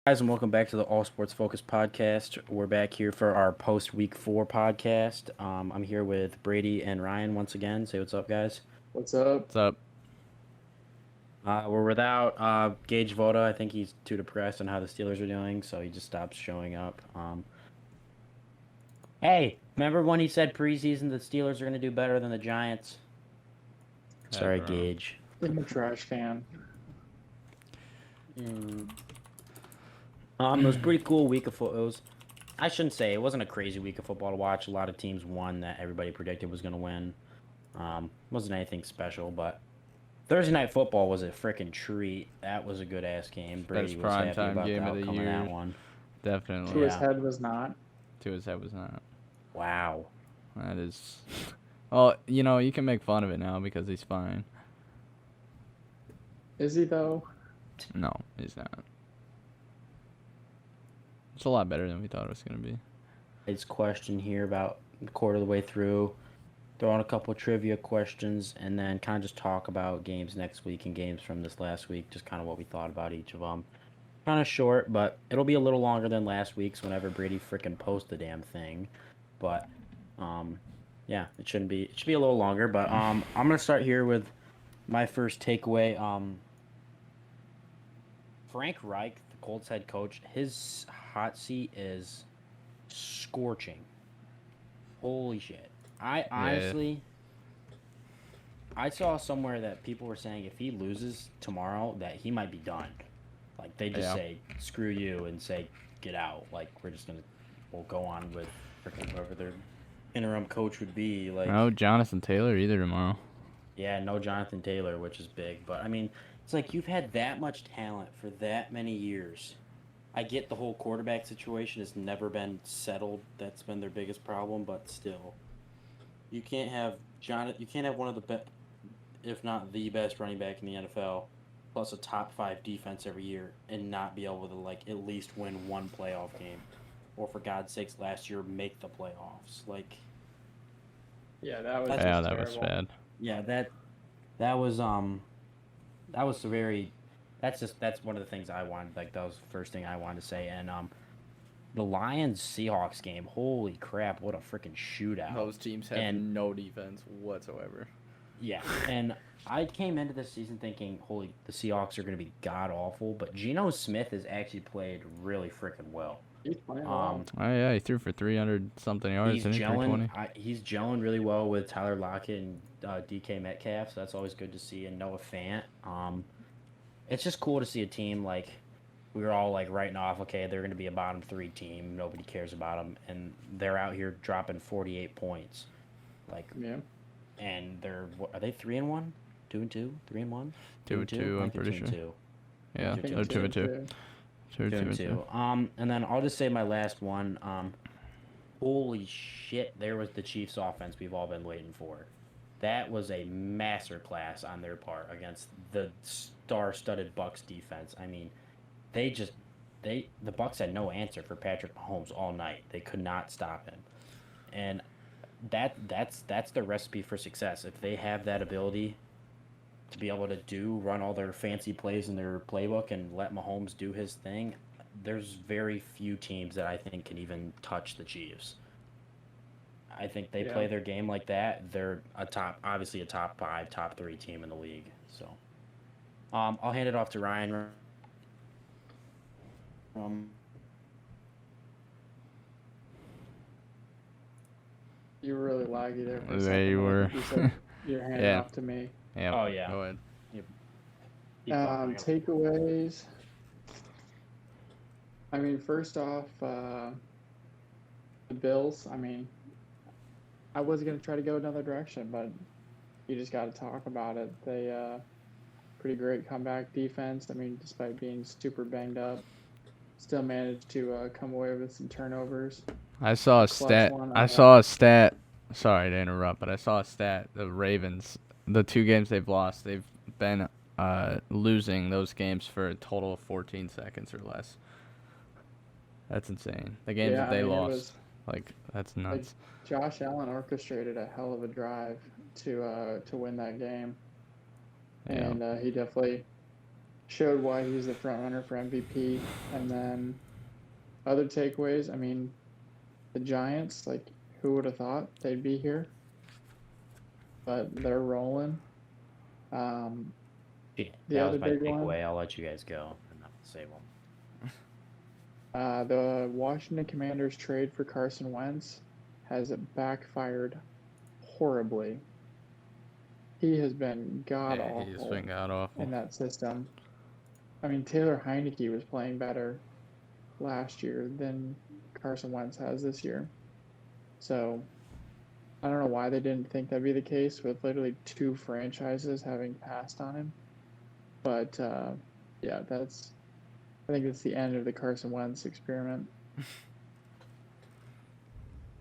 Guys, and welcome back to the All Sports Focus podcast. We're back here for our post Week 4 podcast. I'm here with Brady and Ryan once again. Say what's up, guys. What's up? What's up? We're without Gage Voda. I think he's too depressed on how the Steelers are doing, so he just stops showing up. Hey, remember when he said preseason the Steelers are going to do better than the Giants? Sorry, Bro. Gage. I'm a trash can. It was a pretty cool week of football. I shouldn't say it wasn't a crazy week of football to watch. A lot of teams won that everybody predicted was going to win. Wasn't anything special, but Thursday Night Football was a freaking treat. That was a good ass game. Brady was happy primetime about the game of the outcome of year. that one. Definitely. To his Yeah. head was not. To his head was not. Wow. That is. Well, you can make fun of it now because he's fine. Is he though? No, he's not. It's a lot better than we thought it was gonna be. It's question here about a quarter of the way through. Throw in a couple of trivia questions and then kind of just talk about games next week and games from this last week. Just kind of what we thought about each of them. Kind of short, but it'll be a little longer than last week's whenever Brady freaking posts the damn thing. But yeah, it shouldn't be. It should be a little longer. But I'm gonna start here with my first takeaway. Frank Reich, the Colts head coach, his hot seat is scorching. Holy shit! I honestly, I saw somewhere that people were saying if he loses tomorrow, that he might be done. Like they just say screw you and say get out. Like we'll go on with freaking whoever their interim coach would be. Like No Jonathan Taylor either tomorrow. yeah, no Jonathan Taylor, which is big. But I mean, it's like you've had that much talent for that many years. I get the whole quarterback situation has never been settled. That's been their biggest problem. But still, you can't have You can't have one of the best, if not the best, running back in the NFL, plus a top 5 defense every year, and not be able to like at least win one playoff game, or for God's sakes, last year make the playoffs. Like Yeah, that was. That's Yeah, just that was terrible. bad. yeah, that was that was very that's one of the things I wanted, like that was the first thing I wanted to say. And the Lions Seahawks game, holy crap, what a freaking shootout. Those teams have And- no defense whatsoever. Yeah, and I came into this season thinking, holy, the Seahawks are going to be god awful, but Geno Smith has actually played really freaking well. He's playing well. Oh yeah, he threw for 300 something yards. He's Didn't he? gelling. 320. He's gelling really well with Tyler Lockett and DK Metcalf, so that's always good to see. And Noah Fant. It's just cool to see a team like we were all like writing off. Okay, they're going to be a bottom 3 team. Nobody cares about them, and they're out here dropping 48 points. Like, Yeah. and are they 3-1, 2-2, 3-1, 2-2, I'm pretty sure. 2-2. Yeah, Two, they're 2-2. too. 2-2. And then I'll just say my last one. Holy shit! There was the Chiefs' offense we've all been waiting for. That was a masterclass on their part against the star-studded Bucks defense. I mean, the Bucks had no answer for Patrick Mahomes all night. They could not stop him, and that's the recipe for success. If they have that ability to be able to run all their fancy plays in their playbook and let Mahomes do his thing, there's very few teams that I think can even touch the Chiefs. I think they play their game like that. They're obviously a top 5, top 3 team in the league. So, I'll hand it off to Ryan. You were really laggy there. For a There second. you were. You said you're handing Yeah. off to me. Yeah. Oh yeah. Go ahead. Takeaways. I mean, first off, the Bills. I mean, I was gonna try to go another direction, but you just got to talk about it. They pretty great comeback defense. I mean, despite being super banged up, still managed to come away with some turnovers. I saw a Clutch stat. one, I saw a stat. Sorry to interrupt, but I saw a stat. The Ravens, the 2 games they've lost, they've been losing those games for a total of 14 seconds or less. That's insane. The games Yeah, that they I mean, it lost, was- like that's nuts. Josh Allen orchestrated a hell of a drive to win that game, Yeah. and he definitely showed why he's the front runner for MVP. And then other takeaways, I mean, the Giants, like, who would have thought they'd be here? But they're rolling. Yeah, The that other was my big one, takeaway. I'll let you guys go and I'll say one. the Washington Commanders trade for Carson Wentz has backfired horribly. He has been god Yeah, he's awful been god awful. in that system. I mean, Taylor Heineke was playing better last year than Carson Wentz has this year. So I don't know why they didn't think that'd be the case with literally 2 franchises having passed on him. But yeah, I think it's the end of the Carson Wentz experiment.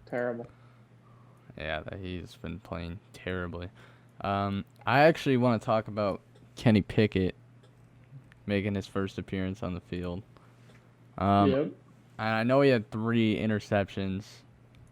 Terrible. Yeah, that he's been playing terribly. I actually want to talk about Kenny Pickett making his first appearance on the field. Yep. And I know he had 3 interceptions,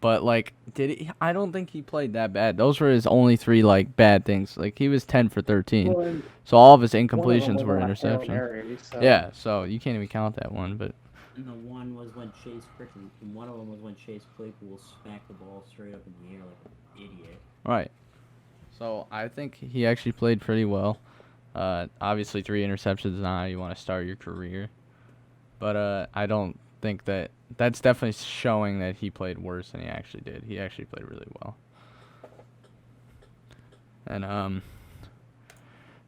but like, did he? I don't think he played that bad. Those were his only 3 like bad things. Like he was 10 for 13, Well, and so all of his one of them incompletions was were on a Hail interceptions. Mary, so Yeah, so you can't even count that one. But And the one was when Chase freaking. One of them was when Chase Claypool smacked the ball straight up in the air like an idiot. right. So I think he actually played pretty well. Obviously 3 interceptions is not how you want to start your career, but I don't think that's definitely showing that he played worse than he actually did. He actually played really well. And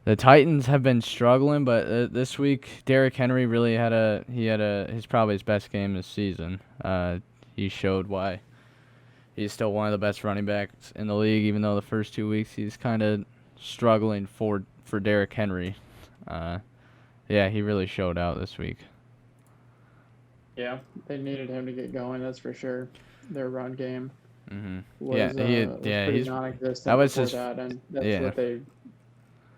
the Titans have been struggling, but this week Derrick Henry really had his probably his best game this season. He showed why he's still one of the best running backs in the league, even though the first 2 weeks he's kind of struggling for Derrick Henry. Yeah, he really showed out this week. yeah, they needed him to get going. That's for sure. Their run game Mhm. was, Yeah, was yeah, pretty he's non-existent that was before his- that, and that's yeah. what they. I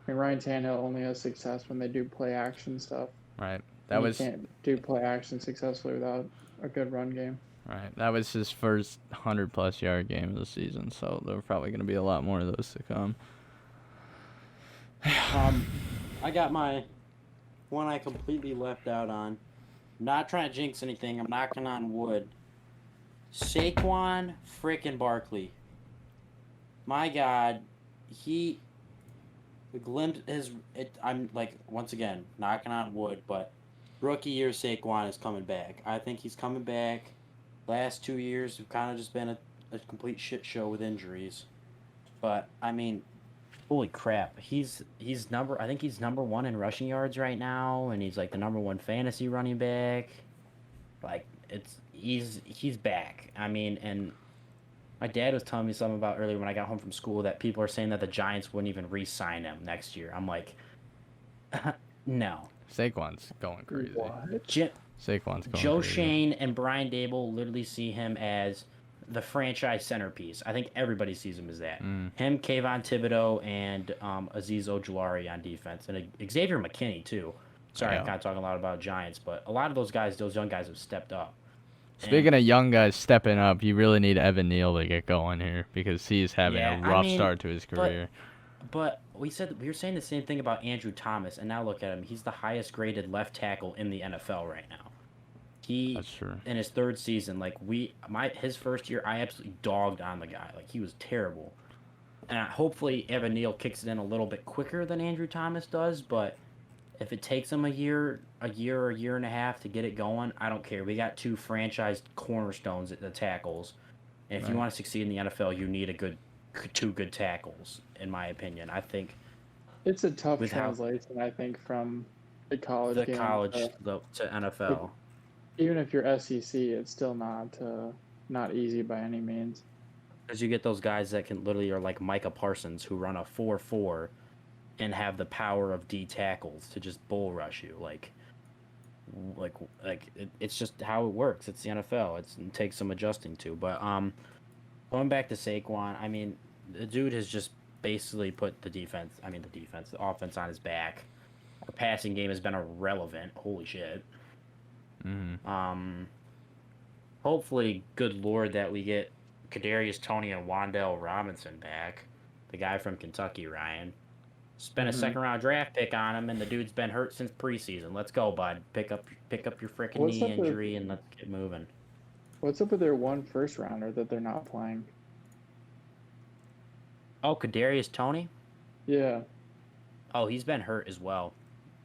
mean, Ryan Tannehill only has success when they do play action stuff. right. You can't do play action successfully without a good run game. Right. That was his first 100+ yard game of the season, so there are probably going to be a lot more of those to come. I got my one I completely left out on. Not trying to jinx anything. I'm knocking on wood. Saquon frickin' Barkley. My God, he glimpse his. I'm like once again knocking on wood, but rookie year Saquon is coming back. I think he's coming back. Last 2 years have kind of just been a complete shit show with injuries, but I mean, holy crap, he's number. I think he's number 1 in rushing yards right now, and he's like the number 1 fantasy running back. Like he's back. I mean, and my dad was telling me something about earlier when I got home from school that people are saying that the Giants wouldn't even re-sign him next year. I'm like, no. Saquon's going crazy. Saquon's going Joe crazy. Shane and Brian Dable literally see him as the franchise centerpiece. I think everybody sees him as that. Him, Kayvon Thibodeau, and Azeez Ojulari on defense, and Xavier McKinney too. Sorry, Yeah. I'm kind of talking a lot about Giants, but a lot of those guys, those young guys, have stepped up. Speaking of young guys stepping up, you really need Evan Neal to get going here because he's having Yeah, a I rough mean, start to his career. But we were saying the same thing about Andrew Thomas, and now look at him. He's the highest graded left tackle in the NFL right now. That's true. In his 3rd season, like his first year, I absolutely dogged on the guy. Like he was terrible. And hopefully Evan Neal kicks it in a little bit quicker than Andrew Thomas does, but if it takes him a year or a year and a half to get it going, I don't care. We got 2 franchised cornerstones at the tackles. And if you Right. want to succeed in the NFL, you need 2 good tackles, in my opinion. I think It's a tough With how- translation, I think, from the college the game college to- to NFL. even if you're SEC, it's still not easy by any means. Because you get those guys that can literally are like Micah Parsons, who run a 4.4 and have the power of D tackles to just bull rush you. It's just how it works. It's the NFL. It takes some adjusting to. But going back to Saquon, I mean, the dude has just basically put the offense on his back. Our passing game has been irrelevant. Holy shit. Hopefully, good lord, that we get Kadarius Toney and Wan'Dale Robinson back. The guy from Kentucky, Ryan. Spent a Mhm. second round draft pick on him, and the dude's been hurt since preseason. Let's go, bud. Pick up your freaking What's knee up with- injury, and let's get moving. What's up with their one first rounder that they're not playing? Oh, Kadarius Toney. Yeah. Oh, he's been hurt as well.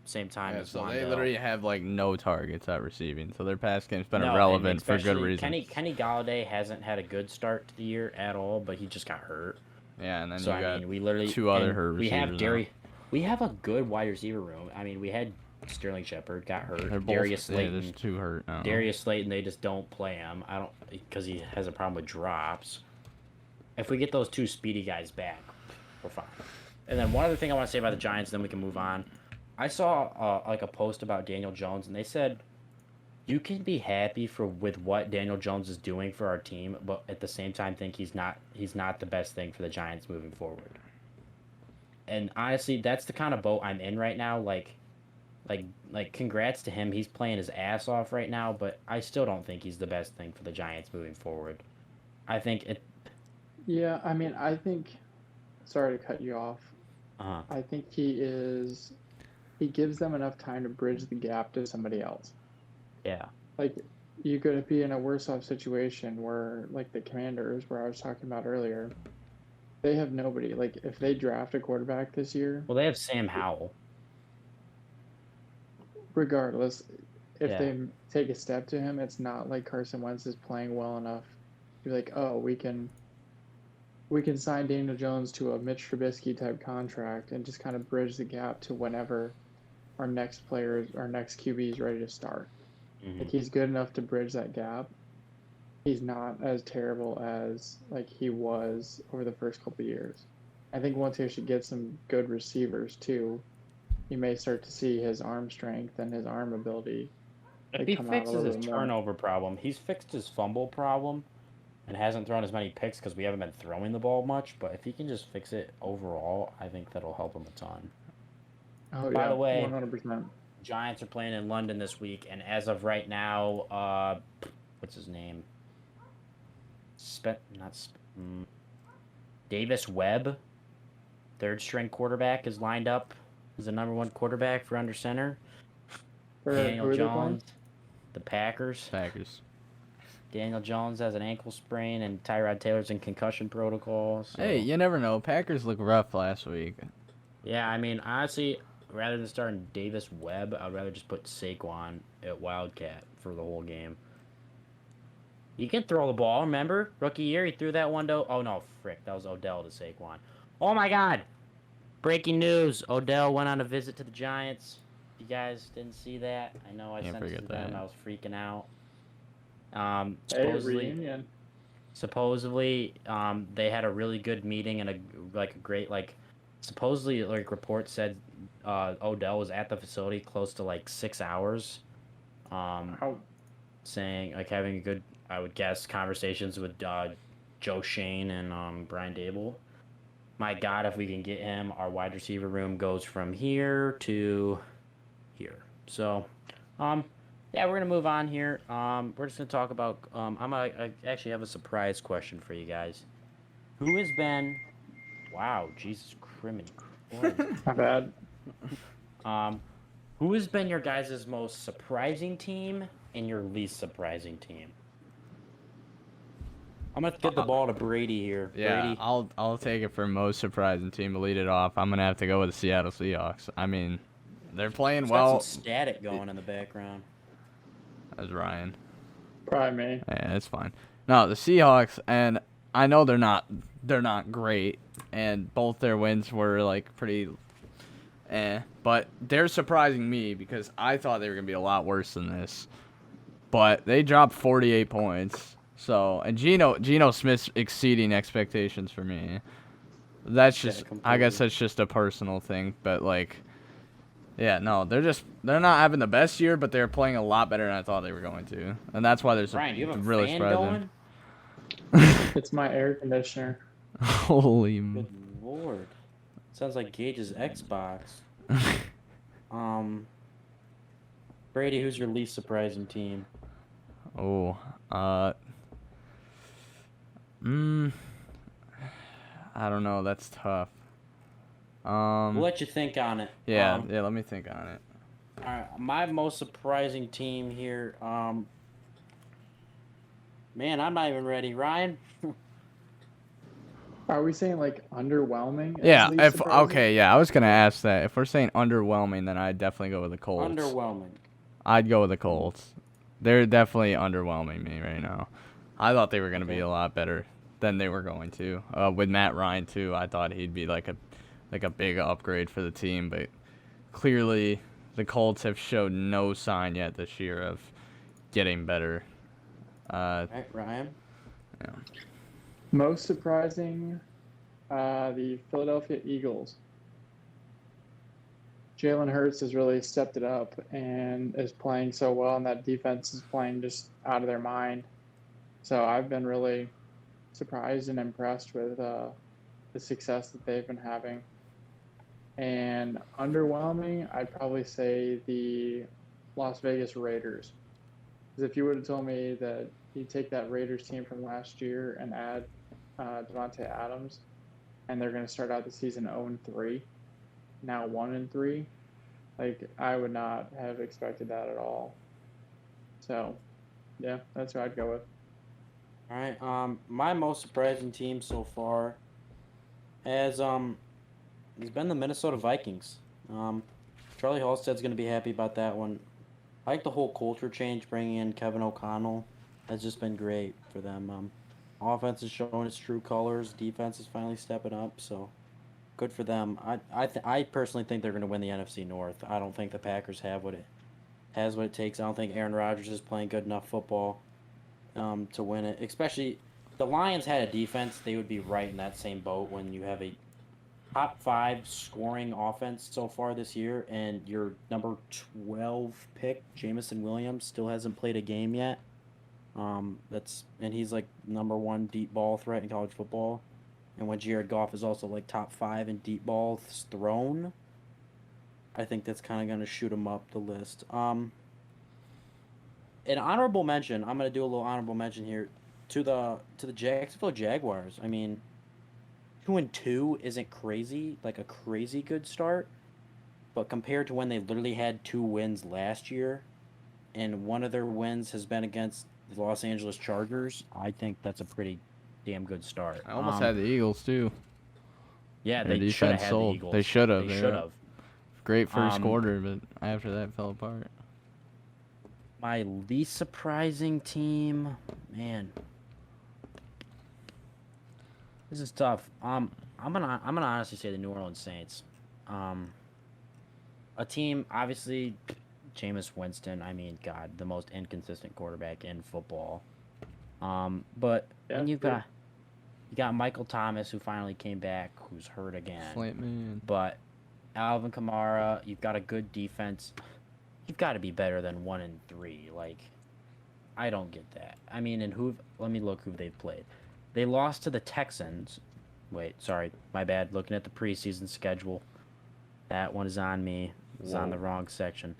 Same time Yeah, as so they Wandale. literally have like no targets at receiving, so their pass game's been No, and irrelevant for good especially reason. Kenny Galladay hasn't had a good start to the year at all, but he just got hurt. Yeah, and then So you got we literally two other and hurt we have receivers now. we have a good wide receiver room. I mean, we had Sterling Shepard got hurt. They're both, Darius yeah, Slayton. there's two hurt now. Darius Slayton, they just don't play him. I don't because he has a problem with drops. If we get those two speedy guys back, we're fine. And then one other thing I want to say about the Giants, then we can move on. I saw like a post about Daniel Jones, and they said you can be happy with what Daniel Jones is doing for our team, but at the same time think he's not the best thing for the Giants moving forward. And honestly, that's the kind of boat I'm in right now. Like congrats to him. He's playing his ass off right now, but I still don't think he's the best thing for the Giants moving forward. I think it. Yeah, I mean, I think. Sorry to cut you off. Uh, I think he gives them enough time to bridge the gap to somebody else. yeah. Like, you could be in a worse off situation where, like the Commanders, where I was talking about earlier, they have nobody. Like, if they draft a quarterback this year, Well, they have Sam Howell. regardless, if Yeah. they take a step to him, it's not like Carson Wentz is playing well enough to be like, oh, we can sign Daniel Jones to a Mitch Trubisky type contract and just kind of bridge the gap to whenever our next QB is ready to start. Mhm. Like, he's good enough to bridge that gap. He's not as terrible as like he was over the first couple of years. I think once he actually gets some good receivers too, you may start to see his arm strength and his arm ability. If Like, he come out a fixes little his bit more. turnover problem, he's fixed his fumble problem, and hasn't thrown as many picks because we haven't been throwing the ball much. But if he can just fix it overall, I think that'll help him a ton. Oh By yeah, the way- 100%. Giants are playing in London this week, and as of right now, what's his name? Davis Webb, third string quarterback, is lined up as the number one quarterback for under center. Who Daniel are they playing? Jones, the Packers. Packers. Daniel Jones has an ankle sprain, and Tyrod Taylor's in concussion protocol. So. Hey, you never know. Packers look rough last week. Yeah, I mean, honestly, rather than starting Davis Webb, I'd rather just put Saquon at Wildcat for the whole game. He can throw the ball, remember? Rookie year, he threw that one to... Oh, no, frick. That was Odell to Saquon. Oh, my God. Breaking news. Odell went on a visit to the Giants. You guys didn't see that? I know I Can't sent it to forget them. that. I was freaking out. Hey, reunion. Supposedly, they had a really good meeting and a great supposedly report said Odell was at the facility close to 6 hours, How saying having a good, I would guess, conversations with Joe Shane and Brian Dable. My God, if we can get him, our wide receiver room goes from here to here. So, yeah, we're gonna move on here. We're just gonna talk about. I actually have a surprise question for you guys. Who has been? Wow, Jesus Christ! my bad. Who has been your guys' most surprising team and your least surprising team? I'm gonna get the ball to Brady here. Yeah, Brady. I'll take it for most surprising team to lead it off. I'm gonna have to go with the Seattle Seahawks. I mean, they're playing It's well. got some static going in the background. As Ryan. Probably me. Yeah, it's fine. No, the Seahawks, and I know they're not great, and both their wins were pretty but they're surprising me because I thought they were gonna be a lot worse than this. But they dropped 48 points. So, and Geno Smith's exceeding expectations for me. That's Yeah, just, I completely. guess that's just a personal thing, but yeah, no, they're not having the best year, but they're playing a lot better than I thought they were going to, and that's why there's Brian, do you have a really fan surprising. going? It's my air conditioner. Holy. Good lord. Sounds like Gage's Xbox. Brady, who's your least surprising team? Oh, I don't know. That's tough. We'll let you think on it. Yeah, let me think on it. All right, my most surprising team here. Man, I'm not even ready. Ryan. Are we saying like underwhelming? is Yeah, least if surprising? okay, yeah, I was gonna ask that. If we're saying underwhelming, then I'd definitely go with the Colts. Underwhelming. I'd go with the Colts. They're definitely underwhelming me right now. I thought they were gonna be Okay. a lot better than they were going to. With Matt Ryan too, I thought he'd be like a big upgrade for the team, but clearly the Colts have showed no sign yet this year of getting better. All right, Ryan. Yeah. Most surprising, the Philadelphia Eagles. Jalen Hurts has really stepped it up and is playing so well, and that defense is playing just out of their mind. So I've been really surprised and impressed with the success that they've been having. And underwhelming, I'd probably say the Las Vegas Raiders. Because if you would have told me that you take that Raiders team from last year and add Devontae Adams, and they're going to start out the season 0-3, now 1-3, like I would not have expected that at all. So, yeah, that's who I'd go with. All right. My most surprising team so far has been the Minnesota Vikings. Charlie Halstead's gonna be happy about that one. I like the whole culture change, bringing in Kevin O'Connell. Has just been great for them. Offense is showing its true colors. Defense is finally stepping up. So good for them. I personally think they're gonna win the NFC North. I don't think the Packers have what it takes. I don't think Aaron Rodgers is playing good enough football to win it. Especially the Lions had a defense. They would be right in that same boat when you have a top 5 scoring offense so far this year, and your number 12 pick, Jamison Williams, still hasn't played a game yet. And he's like number 1 deep ball threat in college football. And when Jared Goff is also like top 5 in deep balls thrown, I think that's kind of going to shoot him up the list. An honorable mention. I'm going to do a little honorable mention here to the Jacksonville Jaguars. I mean, 2-2 isn't crazy, like a crazy good start, but compared to when they literally had 2 wins last year, and one of their wins has been against the Los Angeles Chargers, I think that's a pretty damn good start. I almost had the Eagles too. Yeah, Their they should have defense had sold. the Eagles. They should have. They yeah. should have. Great first Um, quarter, but after that fell apart. My least surprising team, man. This is tough. I'm gonna honestly say the New Orleans Saints. A team, obviously, Jameis Winston. I mean, God, the most inconsistent quarterback in football. But Yeah, when you true. got Michael Thomas, who finally came back, who's hurt again. Slant man. But Alvin Kamara, you've got a good defense. You've got to be better than 1-3. Like, I don't get that. I mean, let me look who they've played. They lost to the Texans. Wait, sorry, my bad. Looking at the preseason schedule, that one is on me. It's on the wrong section.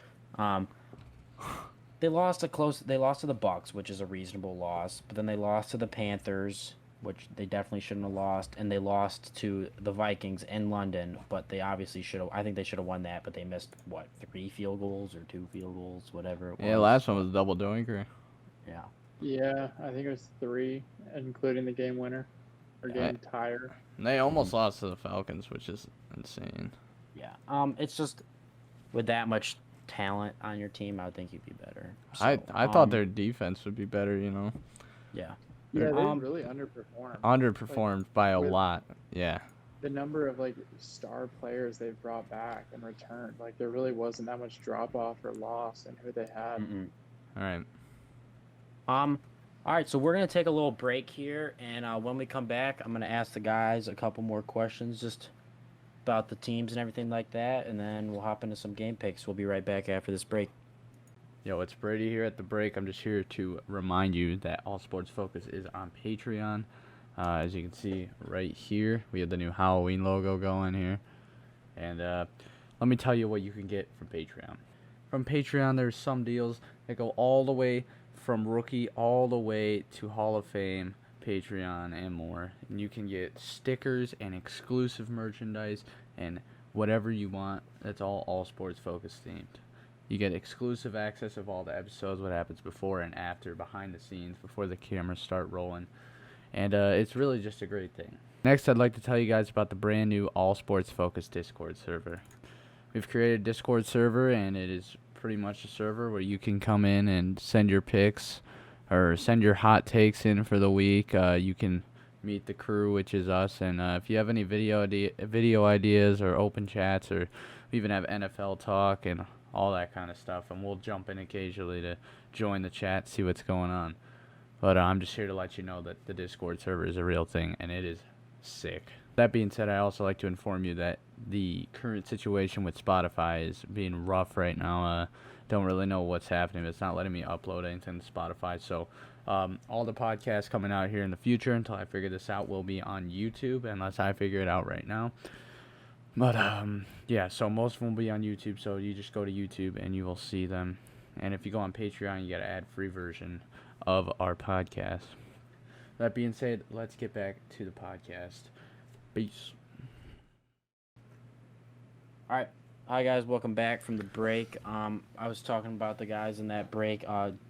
They lost to the Bucks, which is a reasonable loss. But then they lost to the Panthers, which they definitely shouldn't have lost, and they lost to the Vikings in London. But they obviously should have. I think they should have won that, but they missed 3 field goals or 2 field goals, whatever it was. Yeah, last one was a double doinker. Yeah. Yeah, I think it was 3, including the game winner or game tire. And they almost lost to the Falcons, which is insane. Yeah. It's just with that much talent on your team, I would think you'd be better. I So, thought their defense would be better, Yeah. Yeah, they Um, really underperformed. Underperformed by a with- lot. Yeah. The number of like star players they've brought back and returned, like there really wasn't that much drop off or loss in who they had. Mm-mm. All right. All right, so we're gonna take a little break here, and when we come back, I'm gonna ask the guys a couple more questions just about the teams and everything like that, and then we'll hop into some game picks. We'll be right back after this break. Yo, it's Brady here at the break. I'm just here to remind you that All Sports Focus is on Patreon. As you can see right here, we have the new Halloween logo going here. And let me tell you what you can get from Patreon. From Patreon, there's some deals that go all the way from rookie all the way to Hall of Fame Patreon, and more. And you can get stickers and exclusive merchandise and whatever you want. That's all sports focused themed. You get exclusive access of all the episodes, what happens before and after, behind the scenes, before the cameras start rolling. And it's really just a great thing. Next, I'd like to tell you guys about the brand new all sports focused Discord server. We've created a Discord server, and it is pretty much a server where you can come in and send your picks or send your hot takes in for the week. You can meet the crew, which is us, and if you have any video ideas or open chats, or we even have NFL talk and all that kind of stuff, and we'll jump in occasionally to join the chat, see what's going on. But I'm just here to let you know that the Discord server is a real thing, and it is sick. That being said, I also like to inform you that the current situation with Spotify is being rough right now. Don't really know what's happening. It's not letting me upload anything to Spotify. So all the podcasts coming out here in the future, until I figure this out, will be on YouTube, unless I figure it out right now. But yeah, so most of them will be on YouTube. So you just go to YouTube and you will see them. And if you go on Patreon, you get an ad-free version of our podcast. That being said, let's get back to the podcast. Peace. All right. Hi, guys. Welcome back from the break. I was talking about the guys in that break.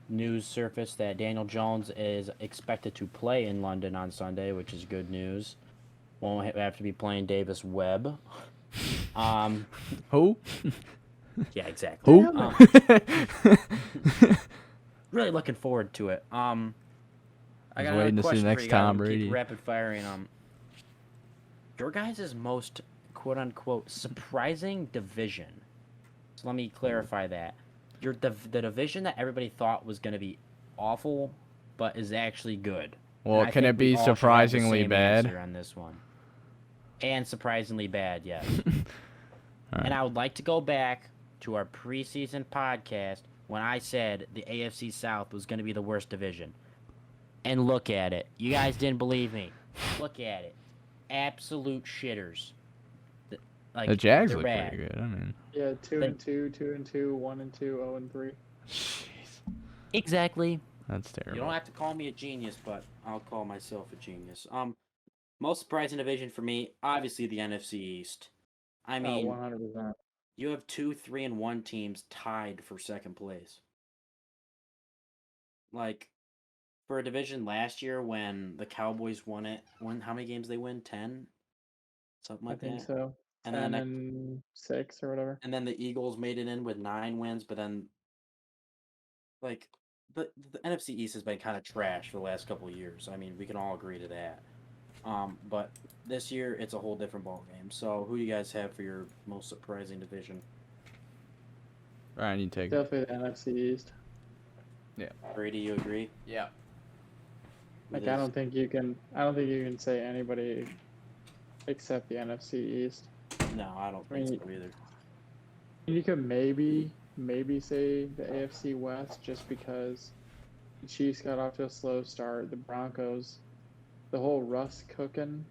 News surfaced that Daniel Jones is expected to play in London on Sunday, which is good news. Won't have to be playing Davis Webb. Who? Yeah, exactly. Who? Really looking forward to it. I got waiting to see the another question next for you guys. Tom We'll Brady. keep rapid firing. Your guys' most quote unquote surprising division. So let me clarify that. The division that everybody thought was going to be awful, but is actually good. Well, And I can think it be we all should have the surprisingly same bad? answer on this one. And surprisingly bad, yes. All And right. I would like to go back to our preseason podcast when I said the AFC South was going to be the worst division. And look at it. You guys didn't believe me. Look at it. Absolute shitters. Like, The Jags they're look bad. pretty good. I mean, Yeah, 2 But- and 2, 2 and 2, 1 and 2, 0 and 3. jeez, Exactly. that's You terrible. don't have to call me a genius, but I'll call myself a genius. Most surprising division for me, obviously the NFC East. I mean, 100%. you have 2, 3, and 1 teams tied for second place. Like, for a division last year when the Cowboys won it, how many games they win? 10? Something I like think that. so. And 10 then and 6 or whatever. and then the Eagles made it in with 9 wins, but then like the NFC East has been kind of trash for the last couple of years. I mean, we can all agree to that. But this year it's a whole different ballgame. So, who do you guys have for your most surprising division? Ryan, you take it. Definitely the NFC East. Brady, you agree? Yeah. with Like I his- don't think you can say anybody except the NFC East. No, I don't think so either. You could maybe say the AFC West just because the Chiefs got off to a slow start. The Broncos, the whole Russ cooking.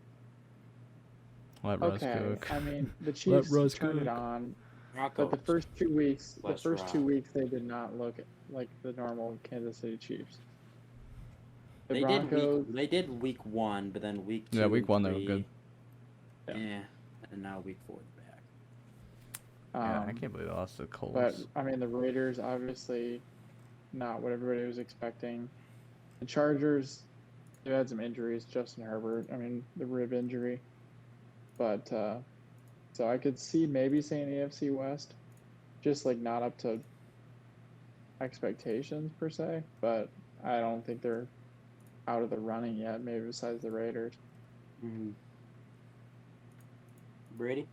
Let Russ Okay, cook. I mean the Chiefs Russ turned it cook. on, Broncos. but the first 2 weeks, Less Rob. they did not look like the normal Kansas City Chiefs. The They Broncos, did week 1, but then week 2. Yeah, week and 1 they were 3, good. Yeah, and now week 4 they're back. Yeah, I um, can't believe they lost to the Colts. but I mean the Raiders obviously not what everybody was expecting. The Chargers, they had some injuries. Justin Herbert, I mean the rib injury, but so I could see maybe saying the AFC West, just like not up to expectations per se, but I don't think they're out of the running yet. Maybe besides the Raiders. Mm-hmm. Brady?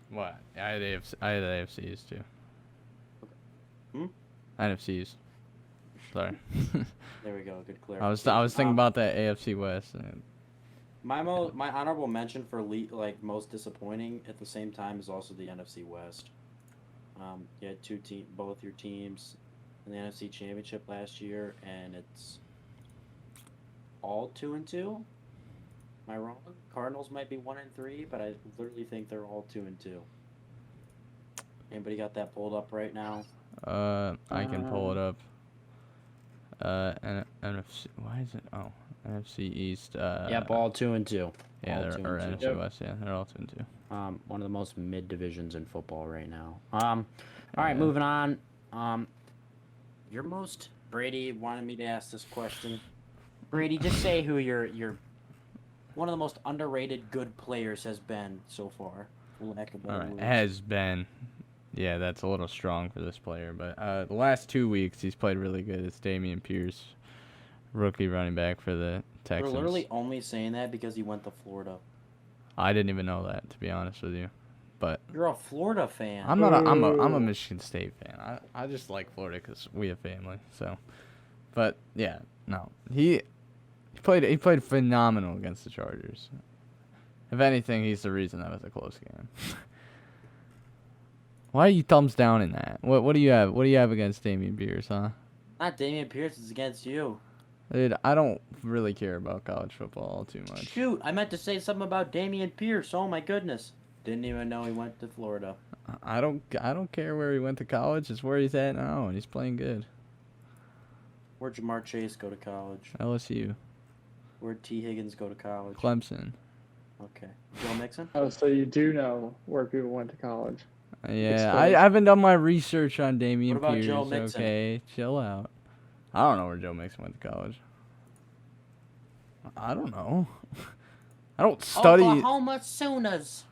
What? I had the AFCs too. Hmm? NFCs. Sorry. There we go. Good I was clarification. thinking about that AFC West. My honorable mention for most disappointing at the same time is also the NFC West. You had both your teams in the NFC Championship last year, and it's all 2 and 2. Am I wrong? Cardinals might be 1 and 3, but I literally think they're all 2 and 2. Anybody got that pulled up right now? I can pull it up. NFC. Why is it? Oh, NFC East. Yep, all 2-2. Yeah, all they're 2 or and NFC 2. Yep. West. Yeah, they're all 2-2. One of the most mid divisions in football right now. All right, Yeah. moving on. Your most Brady wanted me to ask this question. Brady, just say who your one of the most underrated good players has been so far. For lack of All better right, words. has been. Yeah, that's a little strong for this player, but the last 2 weeks he's played really good. It's Damian Pierce, rookie running back for the We're Texans. literally only saying that because he went to Florida. I didn't even know that, to be honest with you. But You're a Florida fan. I'm not. I'm a Ooh. Michigan State fan. I just like Florida because we have family. So, but yeah, no, he played phenomenal against the Chargers. If anything, he's the reason that was a close game. Why are you thumbs down in that? What do you have? What do you have against Damian Pierce, huh? Not Damian Pierce, it's against you. Dude, I don't really care about college football too much. Shoot, I meant to say something about Damian Pierce. Oh my goodness. Didn't even know he went to Florida. I don't care where he went to college. It's where he's at now, and he's playing good. Where'd Jamar Chase go to college? LSU, Where'd T. Higgins go to college? Clemson. Okay. Joe Mixon? Oh, so you do know where people went to college? Yeah, Exposed. I haven't done my research on Damian What about Pierce. Joe Mixon? Okay, chill out. I don't know where Joe Mixon went to college. I don't know. I don't study. Oklahoma Sooners.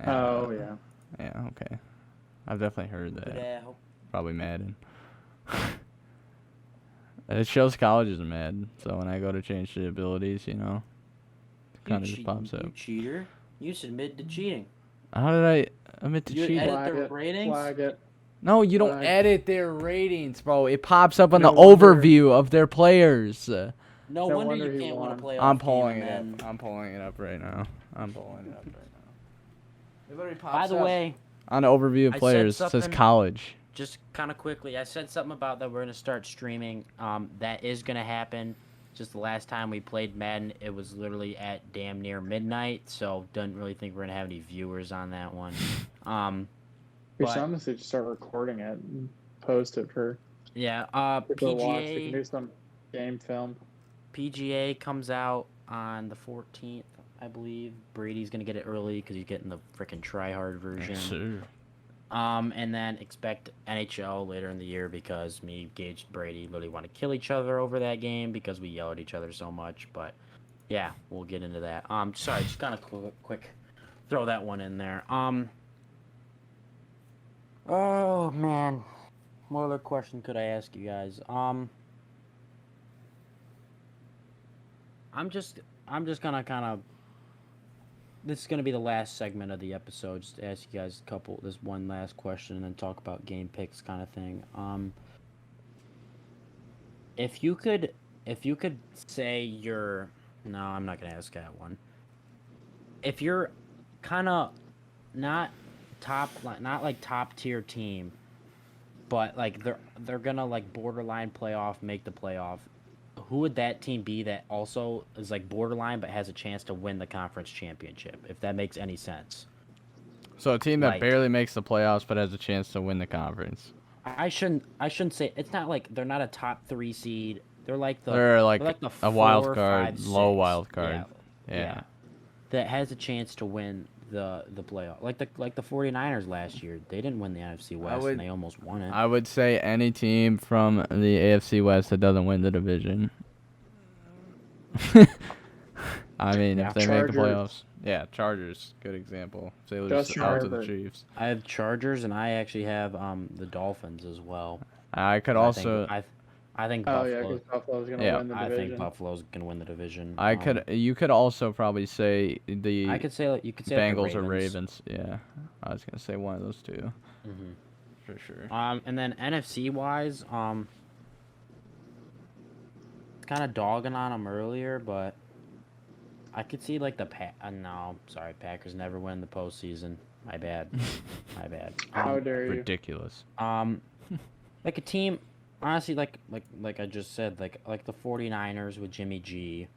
Oh yeah. Yeah, okay. I've definitely heard that. Yeah. Probably Madden. It shows colleges are Madden, so when I go to change the abilities, it kind of just pops You up. cheater. You should admit to cheating. How did I admit to You cheating? edit Flag the it. ratings? Flag it. No, you don't Flag. edit their ratings, bro. It pops up on No the wonder- overview of their players. No No wonder wonder you he can't win a won. playoff I'm game pulling it and up. I'm pulling it up right now. It literally pops By the up way, on the overview I of said players. It says something- college. just kind of quickly, I said something about that we're going to start streaming. That is going to happen. Just the last time we played Madden, it was literally at damn near midnight, so don't really think we're going to have any viewers on that one. We But- should honestly just start recording it and post it for Yeah, people to watch. We can PGA do some game film. PGA comes out on the 14th, I believe. Brady's going to get it early because he's getting the freaking try-hard version. Sure. And then expect NHL later in the year because me, Gage, Brady really want to kill each other over that game because we yell at each other so much. But yeah, we'll get into that. Sorry, just kind of quick, throw that one in there. Oh man, what other question could I ask you guys? I'm just gonna kind of. This is gonna be the last segment of the episode. Just to ask you guys this one last question, and then talk about game picks, kind of thing. If you could say you're, no, I'm not gonna ask that one. If you're kind of not like top tier team, but like they're gonna like borderline playoff, make the playoff. Who would that team be that also is like borderline but has a chance to win the conference championship? If that makes any sense. So a team that Like- barely makes the playoffs but has a chance to win the conference. I shouldn't say it's not like they're not a top 3 seed. They're like the They're like the a wild 4, card, 5, low 6. wild card. Yeah. Yeah. That has a chance to win the playoff. Like the 49ers last year. They didn't win the NFC West would- and they almost won it. I would say any team from the AFC West that doesn't win the division. I mean, Yeah. if they make the Chargers. playoffs. Yeah, Chargers, good example. If they lose Justin out to the Herbert. Chiefs. I have Chargers and I actually have the Dolphins as well. I could I also think, I think Oh yeah, Buffalo. because Buffalo's gonna Yeah, win the I division. think Buffalo's gonna win the division. you could also probably say the I could say like, you could say like, Bengals the or Ravens. Yeah. I was going to say one of those two hmm for sure. And then NFC wise, kind of dogging on them earlier, but I could see like the no, sorry, Packers never win the postseason. My bad, my bad. How dare you? Ridiculous. Like a team, honestly, like I just said, like the 49ers with Jimmy G.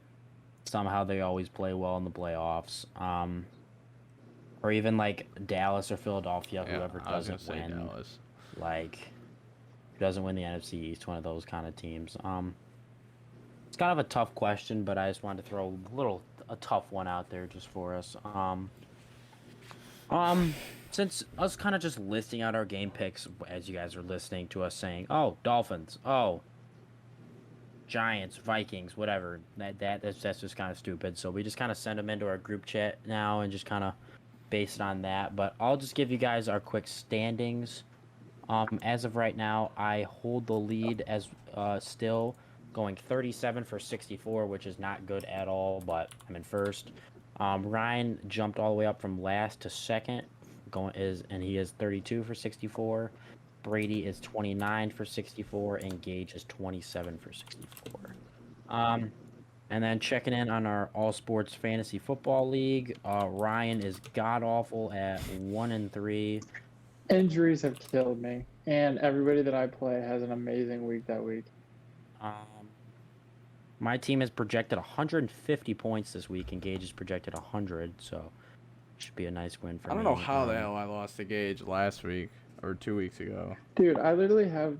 Somehow they always play well in the playoffs. Or even like Dallas or Philadelphia, Yeah, whoever I was gonna doesn't say win. Dallas. Like, who doesn't win the NFC East, one of those kind of teams. It's kind of a tough question, but I just wanted to throw a tough one out there just for us. Since us kind of just listing out our game picks as you guys are listening to us saying, "Oh, Dolphins, oh, Giants, Vikings, whatever," that's just kind of stupid. So we just kind of send them into our group chat now and just kind of base it on that. But I'll just give you guys our quick standings. As of right now, I hold the lead as still going 37 for 64, which is not good at all, but I'm in first. Ryan jumped all the way up from last to second, and he is 32 for 64. Brady is 29 for 64, and Gage is 27 for 64. And then checking in on our All Sports Fantasy Football League, Ryan is god awful at 1-3. Injuries have killed me, and everybody that I play has an amazing week that week. My team is projected 150 points this week, and Gage is projected 100, so should be a nice win for me. I don't know how the hell I lost to Gage last week or 2 weeks ago. Dude, I literally have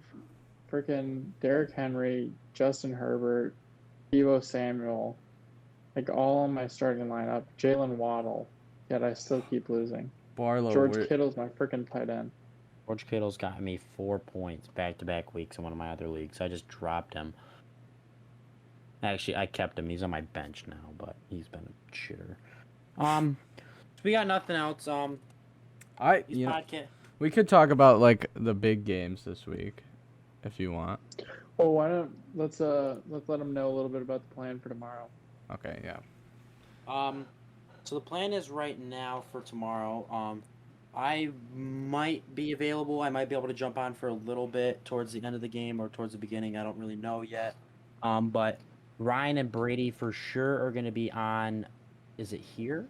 freaking Derrick Henry, Justin Herbert, Deebo Samuel, like all on my starting lineup, Jalen Waddle, yet I still keep losing. Barlow, George Kittle's my freaking tight end. George Kittle's got me 4 points back-to-back weeks in one of my other leagues. I just dropped him. Actually, I kept him. He's on my bench now, but he's been a shitter. So we got nothing else. We could talk about like the big games this week, if you want. Well, why don't let's let them know a little bit about the plan for tomorrow. Okay, yeah. So the plan is right now for tomorrow. I might be available. I might be able to jump on for a little bit towards the end of the game or towards the beginning. I don't really know yet. But Ryan and Brady for sure are going to be on. Is it here?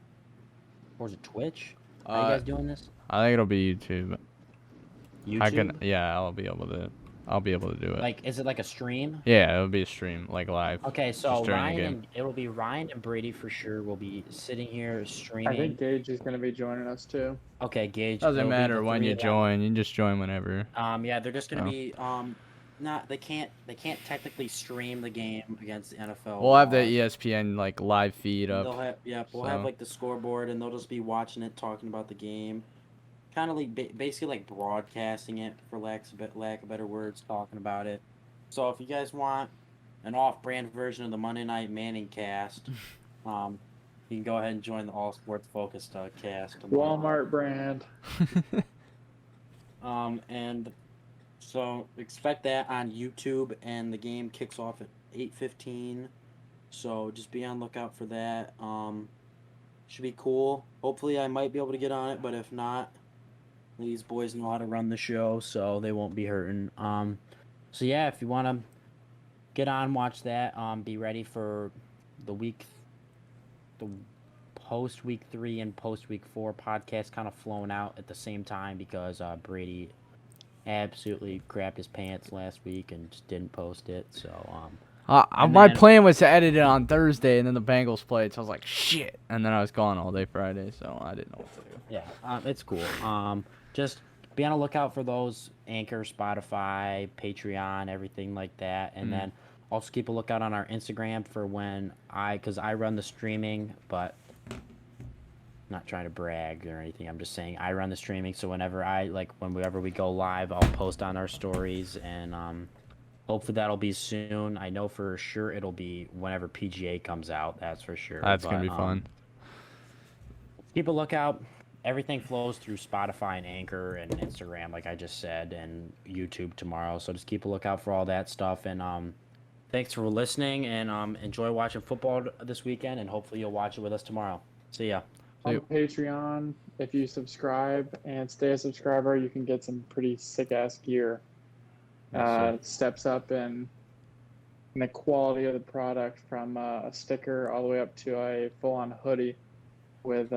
Or is it Twitch? Are you guys doing this? I think it'll be YouTube. YouTube? I'll be able to do it. Like, is it like a stream? Yeah, it'll be a stream, like live. Okay, so Just during the game. It'll be Ryan and Brady for sure. Will be sitting here streaming. I think Gage is going to be joining us too. Okay, Gage. Doesn't it'll be matter the when three you of them. join. You can just join whenever. Yeah, they're just gonna Oh. be they can't technically stream the game against the NFL. We'll have the ESPN like live feed up. We'll have so. like the scoreboard, and they'll just be watching it, talking about the game, kind of like basically like broadcasting it for lack of better words, talking about it. So if you guys want an off-brand version of the Monday Night Manning cast, you can go ahead and join the All Sports Focused cast. tomorrow. Walmart brand. And so expect that on YouTube, and the game kicks off at 8:15. So just be on lookout for that. Should be cool. Hopefully I might be able to get on it, but if not, these boys know how to run the show, so they won't be hurting. So yeah, if you want to get on, watch that. Be ready for the post week 3 and post week 4 podcast kind of flowing out at the same time because Brady absolutely crapped his pants last week and just didn't post it. So and my then- plan was to edit it on Thursday, and then the Bengals played, so I was like, shit. And then I was gone all day Friday, so I didn't know what to do. yeah, it's cool. Just be on the lookout for those Anchor, Spotify, Patreon, everything like that, and then also keep a lookout on our Instagram for when because I run the streaming, but not trying to brag or anything. I'm just saying I run the streaming, so whenever we go live, I'll post on our stories, and hopefully that'll be soon. I know for sure it'll be whenever PGA comes out. That's for sure. That's going to be fun. Keep a lookout. Everything flows through Spotify and Anchor and Instagram, like I just said, and YouTube tomorrow. So just keep a lookout for all that stuff. And thanks for listening, and enjoy watching football this weekend, and hopefully you'll watch it with us tomorrow. See ya. On Patreon, if you subscribe and stay a subscriber, you can get some pretty sick-ass gear. It steps up in the quality of the product from a sticker all the way up to a full-on hoodie with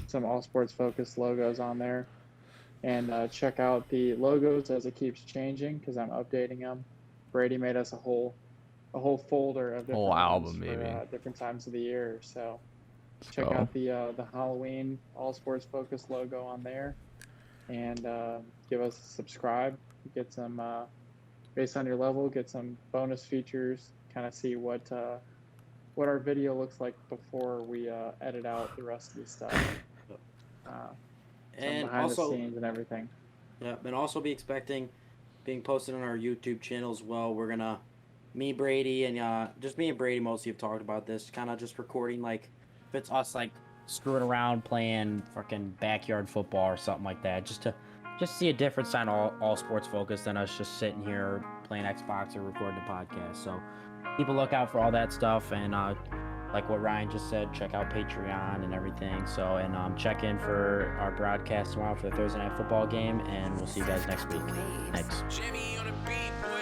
some All Sports Focused logos on there. And check out the logos as it keeps changing because I'm updating them. Brady made us a whole folder of different Whole album, ones for, maybe. different times of the year. So Let's check go. out the Halloween All Sports Focused logo on there, and give us a subscribe. Get some based on your level. Get some bonus features kind of see what our video looks like before we edit out the rest of the stuff. Some And behind also, the scenes and everything. yeah, and also be expecting being posted on our YouTube channel as well. We're gonna, me, Brady, and just me and Brady mostly have talked about this. Kind of just recording like, if it's us like screwing around playing fucking backyard football or something like that, just to see a difference on all sports focus than us just sitting here playing Xbox or recording a podcast. So keep a lookout for all that stuff, and like what Ryan just said, check out Patreon and everything. So, and check in for our broadcast tomorrow for the Thursday Night Football game, and we'll see you guys next week. Thanks. Jimmy on the beat, boy.